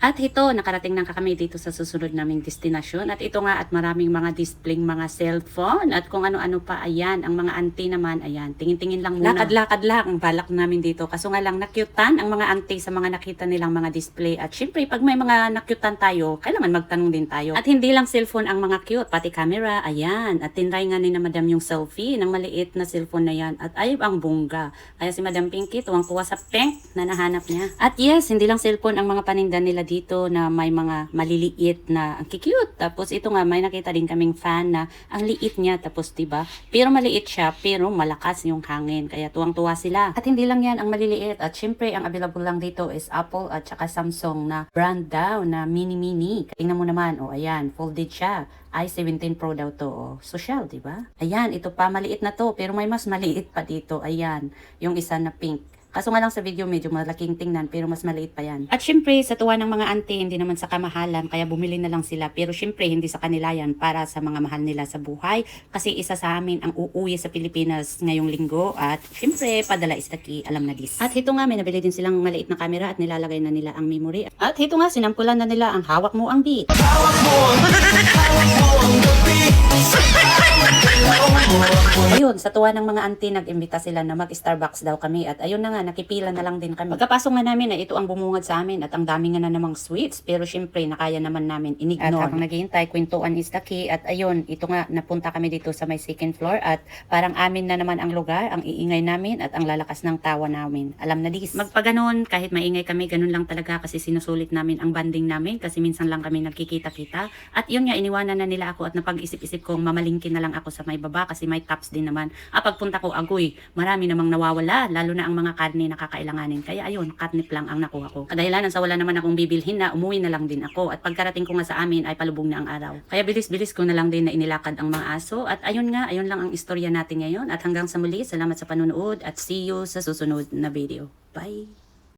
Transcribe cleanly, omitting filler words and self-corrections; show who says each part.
Speaker 1: At ito, nakarating na kami dito sa susunod naming destinasyon. At ito nga, at maraming mga displaying mga cellphone. At kung ano-ano pa, ayan. Ang mga auntie naman, ayan. Tingin-tingin lang muna. Lakad-lakad lang ang balak namin dito. Kaso nga lang, nakyutan ang mga auntie sa mga nakita nilang mga display. At syempre, pag may mga nakyutan tayo, kailangan magtanong din tayo. At hindi lang cellphone ang mga cute, pati camera, ayan. At tinry nga ni na madam yung selfie ng maliit na cellphone na yan. At ay, ang bongga. Kaya si Madam Pinky, tuwang-tuwa sa pink na nahanap niya. At yes, hindi lang cellphone ang mga paninda nila dito na may mga maliliit na ang cute. Tapos ito nga may nakita din kaming fan na ang liit niya tapos 'di ba? Pero maliit siya pero malakas yung hangin kaya tuwang-tuwa sila. At hindi lang 'yan ang maliliit at syempre ang available lang dito is Apple at saka Samsung na brand daw na mini. Tingnan mo naman, oh ayan, folded siya. i17 Pro daw to, oh. Social, 'di ba? Ayan, ito pa maliit na to pero may mas maliit pa dito. Ayan, yung isa na pink. Kaso nga lang sa video medyo malaking tingnan pero mas maliit pa yan. At syempre sa tuwa ng mga auntie hindi naman sa kamahalan kaya bumili na lang sila. Pero syempre hindi sa kanila yan para sa mga mahal nila sa buhay. Kasi isa sa amin ang uuwi sa Pilipinas ngayong linggo. At syempre padala is the key, alam na this. At ito nga may nabili din silang maliit na camera at nilalagay na nila ang memory. At ito nga sinampulan na nila ang hawak mo ang beat. Hawak mo ang beat. Ayun, sa tuwa ng mga auntie, nag-imbita sila na mag-Starbucks daw kami. At ayun na nga, nakipila na lang din kami. Pagkapasok nga namin na ito ang bumungad sa amin at ang dami nga na namang sweets. Pero syempre, nakaya naman namin inignore. At habang naghihintay, kwentuhan is the key. At ayun, ito nga, napunta kami dito sa may second floor. At parang amin na naman ang lugar, ang iingay namin at ang lalakas ng tawa namin. Alam na dis. Magpaganon, kahit maingay kami, ganun lang talaga kasi sinusulit namin ang banding namin. Kasi minsan lang kami nagkikita-kita. At yun nga, iniwanan na nila ako at napag-isip-isip kong mamalingkin na lang ako sa may baba kasi may tops din naman. Pagpunta ko, agoy, marami namang nawawala, lalo na ang mga karne na kakailanganin. Kaya ayun, katnip lang ang nakuha ko. Kadahilanan sa wala naman akong bibilhin na umuwi na lang din ako. At pagkarating ko nga sa amin ay palubog na ang araw. Kaya bilis-bilis ko na lang din na inilakad ang mga aso. At ayun nga, ayun lang ang istorya natin ngayon. At hanggang sa muli, salamat sa panonood at see you sa susunod na video. Bye!